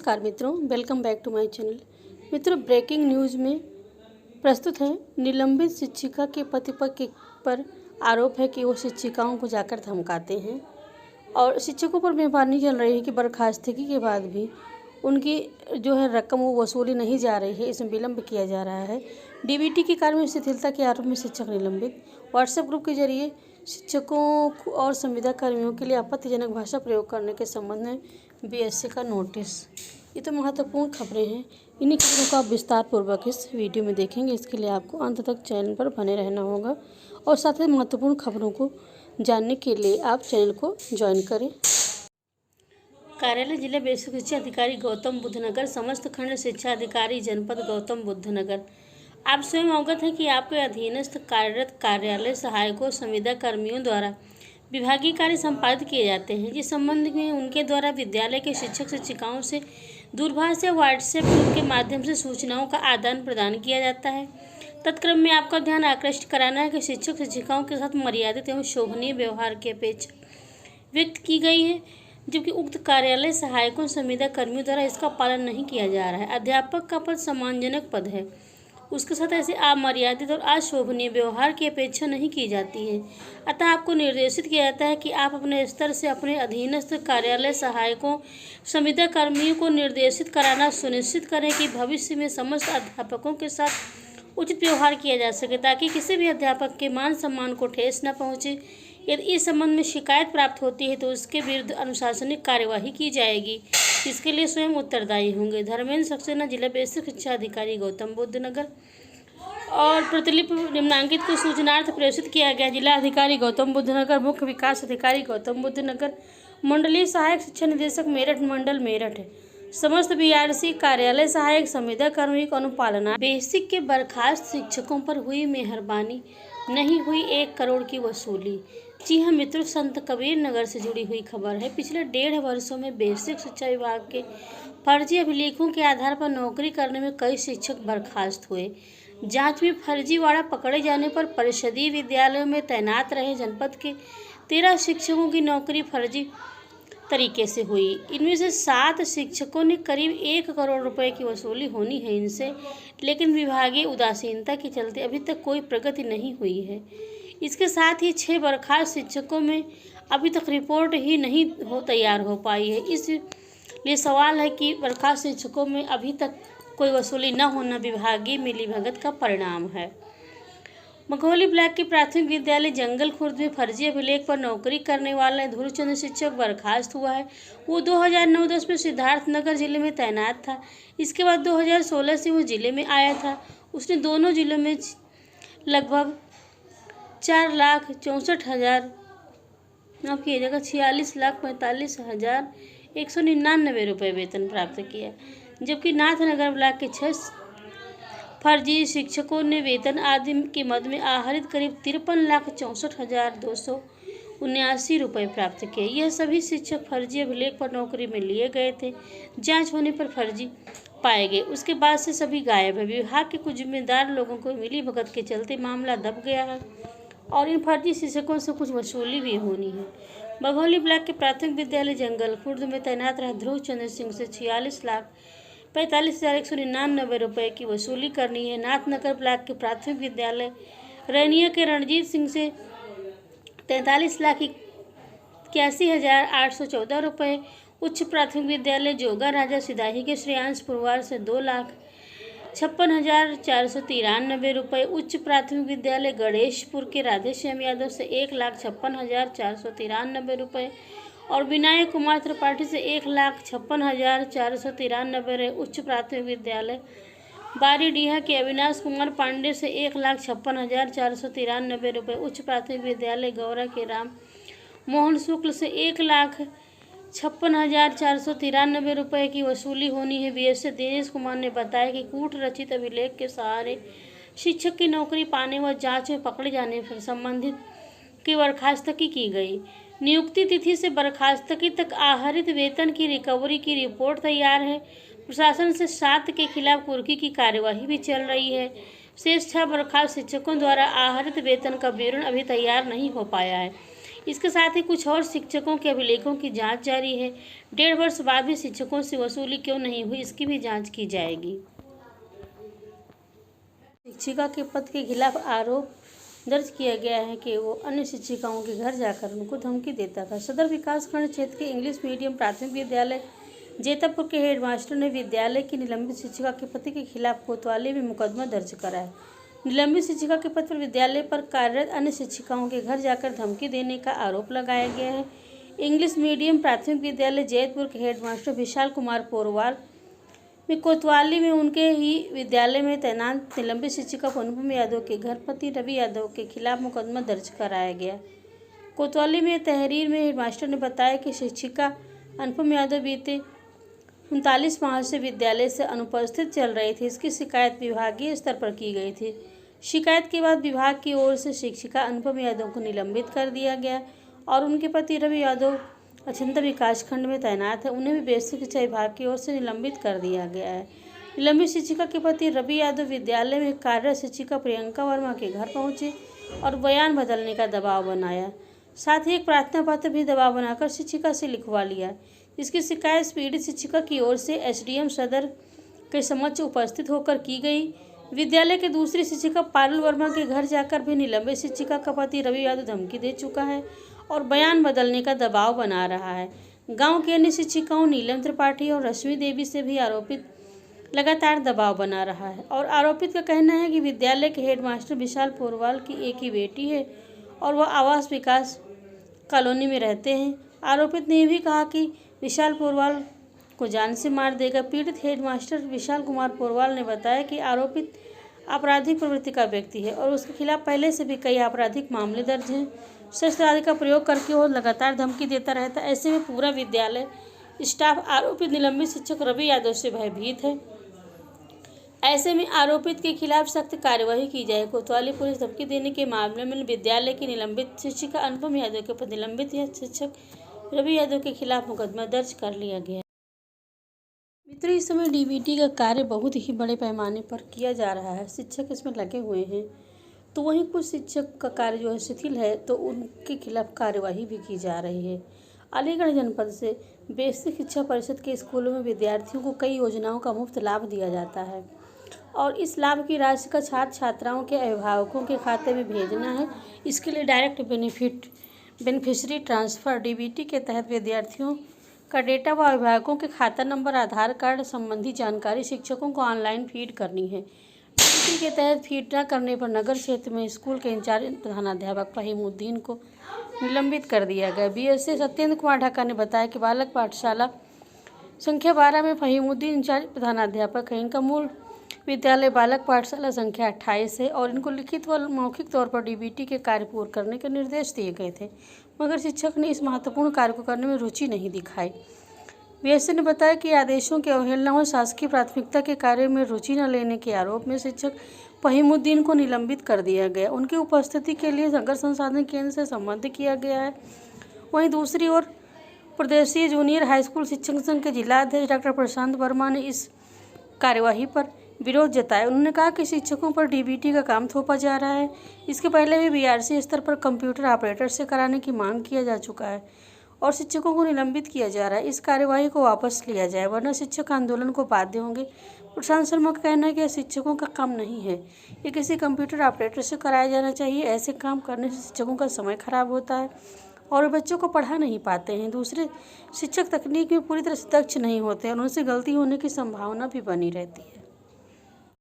नमस्कार मित्रों, welcome back to my channel. मित्रों, ब्रेकिंग न्यूज़ में प्रस्तुत है निलंबित शिक्षिका के पति पर आरोप है कि वो शिक्षिकाओं को जाकर धमकाते हैं और शिक्षकों पर बेईमानी चल रही है कि बर्खास्तगी के बाद भी उनकी जो है रकम वो वसूली नहीं जा रही है, इसमें विलम्ब किया जा रहा है। डीबीटी के कार्य में शिथिलता के आरोप में शिक्षक निलंबित। व्हाट्सएप ग्रुप के जरिए शिक्षकों और संविदा कर्मियों के लिए आपत्तिजनक भाषा प्रयोग करने के संबंध में बीएससी का नोटिस। ये तो महत्वपूर्ण खबरें हैं। इन्हीं खबरों का आप विस्तार पूर्वक इस वीडियो में देखेंगे। इसके लिए आपको अंत तक चैनल पर बने रहना होगा और साथ ही महत्वपूर्ण खबरों को जानने के लिए आप चैनल को ज्वाइन करें। कार्यालय जिला बेसिक शिक्षा अधिकारी गौतम बुद्ध नगर, समस्त खंड शिक्षा अधिकारी जनपद गौतम बुद्ध नगर। आप स्वयं अवगत हैं कि आपके अधीनस्थ कार्यरत कार्यालय सहायकों संविदा कर्मियों द्वारा विभागीय कार्य संपादित किए जाते हैं, जिस संबंध में उनके द्वारा विद्यालय के शिक्षक शिक्षिकाओं से दूरभाष या व्हाट्सएप ग्रुप के माध्यम से सूचनाओं का आदान प्रदान किया जाता है। तत्क्रम में आपका ध्यान आकृष्ट कराना है कि शिक्षक शिक्षिकाओं के साथ मर्यादित एवं शोभनीय व्यवहार की अपेक्षा व्यक्त की गई है, जबकि उक्त कार्यालय सहायकों संविदा कर्मियों द्वारा इसका पालन नहीं किया जा रहा है। अध्यापक का पद सम्मानजनक पद है, उसके साथ ऐसे अमर्यादित और अशोभनीय व्यवहार की अपेक्षा नहीं की जाती है। अतः आपको निर्देशित किया जाता है कि आप अपने स्तर से अपने अधीनस्थ कार्यालय सहायकों संविदा कर्मियों को निर्देशित कराना सुनिश्चित करें कि भविष्य में समस्त अध्यापकों के साथ उचित व्यवहार किया जा सके, ताकि किसी भी अध्यापक के मान सम्मान को ठेस न पहुँचे। यदि इस संबंध में शिकायत प्राप्त होती है तो उसके विरुद्ध अनुशासनिक कार्यवाही की जाएगी। इसके लिए स्वयं उत्तरदायी होंगे। धर्मेंद्र सक्सेना, जिला बेसिक शिक्षा अधिकारी गौतम बुद्ध नगर। और प्रतिलिपि निम्नांकित को सूचनार्थ प्रेषित किया गया। जिला अधिकारी गौतम बुद्ध नगर, मुख्य विकास अधिकारी गौतम बुद्ध नगर, मंडलीय सहायक शिक्षा निदेशक मेरठ मंडल मेरठ है। समस्त बीआरसी कार्यालय सहायक संविदा कर्मी को अनुपालना। बेसिक के बर्खास्त शिक्षकों पर हुई मेहरबानी, नहीं हुई 1 करोड़ की वसूली। जी हाँ मित्रों, संत कबीर नगर से जुड़ी हुई खबर है। पिछले 1.5 वर्षों में बेसिक शिक्षा विभाग के फर्जी अभिलेखों के आधार पर नौकरी करने में कई शिक्षक बर्खास्त हुए। जांच में फर्जीवाड़ा पकड़े जाने पर परिषदीय विद्यालयों में तैनात रहे जनपद के 13 शिक्षकों की नौकरी फर्जी तरीके से हुई। इनमें से 7 शिक्षकों ने करीब 1 करोड़ रुपए की वसूली होनी है इनसे, लेकिन विभागीय उदासीनता के चलते अभी तक कोई प्रगति नहीं हुई है। इसके साथ ही 6 बर्खास्त शिक्षकों में अभी तक रिपोर्ट ही नहीं तैयार हो पाई है। इसलिए सवाल है कि बर्खास्त शिक्षकों में अभी तक कोई वसूली न होना विभागीय मिलीभगत का परिणाम है। मघौली ब्लॉक के प्राथमिक विद्यालय जंगल खुर्द में फर्जी अभिलेख पर नौकरी करने वाला ध्रुवचंद्र शिक्षक बर्खास्त हुआ है। वो 2009-10 में सिद्धार्थनगर जिले में तैनात था। इसके बाद 2016 से वो जिले में आया था। उसने दोनों जिलों में लगभग 4,64,000 आपकी ये जगह 46,45,199 रुपये वेतन प्राप्त किया, जबकि नाथनगर ब्लॉक के 6 फर्जी शिक्षकों ने वेतन आदि के मद में आहरित करीब 53,64,279 रुपये प्राप्त किए। यह सभी शिक्षक फर्जी अभिलेख पर नौकरी में लिए गए थे। जांच होने पर फर्जी पाए गए, उसके बाद से सभी गायब है। विभाग के कुछ जिम्मेदार लोगों को मिलीभगत के चलते मामला दब गया है और इन फर्जी शिक्षकों से कुछ वसूली भी होनी है। बघौली ब्लॉक के प्राथमिक विद्यालय जंगल खुर्द में तैनात रहे ध्रुवचंद्र सिंह से 46,45,199 रुपये की वसूली करनी है। नाथनगर ब्लॉक के प्राथमिक विद्यालय रैनिया के रणजीत सिंह से 43,81,814 रुपये, उच्च प्राथमिक विद्यालय जोगा राजा सिदाही के श्रेयांश पुरवार से 2,56,493 रुपये, उच्च प्राथमिक विद्यालय गणेशपुर के राधेश्याम यादव से 1,56,493 रुपये और विनायक कुमार त्रिपाठी से 1,56,493 रहे। उच्च प्राथमिक विद्यालय बारीडीहा के अविनाश कुमार पांडे से 1,56,493 रुपये, उच्च प्राथमिक विद्यालय गौरा के राम मोहन शुक्ल से 1,56,493 रुपये की वसूली होनी है। बीएससी दिनेश कुमार ने बताया कि कूट रचित अभिलेख के सहारे शिक्षक की नौकरी पाने व जांच में पकड़े जाने पर संबंधित की बर्खास्तगी की गई। नियुक्ति तिथि से बर्खास्तगी तक आहरित वेतन की रिकवरी की रिपोर्ट तैयार है। प्रशासन से 7 के खिलाफ कुर्की की कार्यवाही भी चल रही है। शेष 6 बर्खास्त शिक्षकों द्वारा आहरित वेतन का विवरण अभी तैयार नहीं हो पाया है। इसके साथ ही कुछ और शिक्षकों के अभिलेखों की जांच जारी है। 1.5 वर्ष बाद भी शिक्षकों से वसूली क्यों नहीं हुई, इसकी भी जांच की जाएगी। शिक्षिका के पद के खिलाफ आरोप दर्ज किया गया है कि वो अन्य शिक्षिकाओं के घर जाकर उनको धमकी देता था। सदर विकासखंड क्षेत्र के इंग्लिश मीडियम प्राथमिक विद्यालय जेतापुर के हेडमास्टर ने विद्यालय की निलंबित शिक्षिका के पति के खिलाफ कोतवाली में मुकदमा दर्ज करा है। निलंबित शिक्षिका के पद पर विद्यालय पर कार्यरत अन्य शिक्षिकाओं के घर जाकर धमकी देने का आरोप लगाया गया है। इंग्लिश मीडियम प्राथमिक विद्यालय जैतपुर के हेडमास्टर विशाल कुमार पोरवाल में कोतवाली में उनके ही विद्यालय में तैनात निलंबित शिक्षिका अनुपम यादव के घर पति रवि यादव के खिलाफ मुकदमा दर्ज कराया गया। कोतवाली में तहरीर में हेडमास्टर ने बताया कि शिक्षिका अनुपम यादव बीते 39 मार्च से विद्यालय से अनुपस्थित चल रही थी। इसकी शिकायत विभागीय स्तर पर की गई थी। शिकायत के बाद विभाग की ओर से शिक्षिका अनुपम यादव को निलंबित कर दिया गया और उनके पति रवि यादव अछंता विकासखंड में तैनात है, उन्हें भी बेसिक शिक्षा विभाग की ओर से निलंबित कर दिया गया है। निलंबित शिक्षिका के पति रवि यादव विद्यालय में कार्यरत शिक्षिका प्रियंका वर्मा के घर पहुंचे और बयान बदलने का दबाव बनाया। साथ ही एक प्रार्थना पत्र भी दबाव बनाकर शिक्षिका से लिखवा लिया। इसकी शिकायत पीड़ित शिक्षिका की ओर से एसडीएम सदर के समक्ष उपस्थित होकर की गई। विद्यालय के दूसरी शिक्षिका पारुल वर्मा के घर जाकर भी निलंबित शिक्षिका का पति रवि यादव धमकी दे चुका है और बयान बदलने का दबाव बना रहा है। गांव की अन्य शिक्षिकाओं नीलम त्रिपाठी और रश्मि देवी से भी आरोपित लगातार दबाव बना रहा है और आरोपित का कहना है कि विद्यालय के हेडमास्टर विशाल पोरवाल की एक ही बेटी है और वह आवास विकास कॉलोनी में रहते हैं। आरोपित ने भी कहा कि विशाल पोरवाल को जान से मार देगा। पीड़ित हेडमास्टर विशाल कुमार पोरवाल ने बताया कि आरोपित आपराधिक प्रवृत्ति का व्यक्ति है और उसके खिलाफ पहले से भी कई आपराधिक मामले दर्ज हैं। शस्त्र आदि का प्रयोग करके वो लगातार धमकी देता रहता है। ऐसे में पूरा विद्यालय स्टाफ आरोपित निलंबित शिक्षक रवि यादव से भयभीत है। ऐसे में आरोपित के खिलाफ सख्त कार्यवाही की जाए। कोतवाली पुलिस धमकी देने के मामले में विद्यालय की निलंबित शिक्षिका अनुपम यादव के पद निलंबित शिक्षक रवि यादव के खिलाफ मुकदमा दर्ज कर लिया गया। मित्रों, इस समय डीबीटी का कार्य बहुत ही बड़े पैमाने पर किया जा रहा है। शिक्षक इसमें लगे हुए हैं, तो वहीं कुछ शिक्षक का कार्य जो है शिथिल है, तो उनके खिलाफ कार्यवाही भी की जा रही है। अलीगढ़ जनपद से बेसिक शिक्षा परिषद के स्कूलों में विद्यार्थियों को कई योजनाओं का मुफ्त लाभ दिया जाता है और इस लाभ की राशि का छात्र छात्राओं के अभिभावकों के खाते में भेजना है। इसके लिए डायरेक्ट बेनिफिशियरी ट्रांसफ़र डीबीटी के तहत विद्यार्थियों का डेटा व अभिभावकों के खाता नंबर, आधार कार्ड संबंधी जानकारी शिक्षकों को ऑनलाइन फीड करनी है। डीबीटी के तहत फीड न करने पर नगर क्षेत्र में स्कूल के इंचार्ज प्रधानाध्यापक फहीमुद्दीन को निलंबित कर दिया गया। बीएसए सत्येंद्र कुमार ढाका ने बताया कि बालक पाठशाला संख्या 12 में फहीमुद्दीन इंचार्ज प्रधानाध्यापक है। इनका मूल विद्यालय बालक पाठशाला संख्या 28 है और इनको लिखित व मौखिक तौर पर डीबीटी के कार्य पूर्ण करने के निर्देश दिए गए थे, मगर शिक्षक ने इस महत्वपूर्ण कार्य को करने में रुचि नहीं दिखाई। बीएसए ने बताया कि आदेशों की अवहेलना और शासकीय प्राथमिकता के कार्य में रुचि न लेने के आरोप में शिक्षक फहीमुद्दीन को निलंबित कर दिया गया। उनकी उपस्थिति के लिए नगर संसाधन केंद्र से संबद्ध किया गया है। वहीं दूसरी ओर प्रदेशीय जूनियर हाईस्कूल शिक्षक संघ के जिला अध्यक्ष डॉक्टर प्रशांत वर्मा ने इस कार्यवाही पर विरोध जताया। उन्होंने कहा कि शिक्षकों पर डीबीटी का काम थोपा जा रहा है। इसके पहले भी बीआरसी स्तर पर कंप्यूटर ऑपरेटर से कराने की मांग किया जा चुका है और शिक्षकों को निलंबित किया जा रहा है। इस कार्यवाही को वापस लिया जाए वरना शिक्षक आंदोलन को बाध्य होंगे। प्रशांत शर्मा का कहना है कि यह शिक्षकों का काम नहीं है, ये किसी कंप्यूटर ऑपरेटर से कराया जाना चाहिए। ऐसे काम करने से शिक्षकों का समय खराब होता है और वे बच्चों को पढ़ा नहीं पाते हैं। दूसरे शिक्षक तकनीक में पूरी तरह से दक्ष नहीं होते और उनसे गलती होने की संभावना भी बनी रहती है।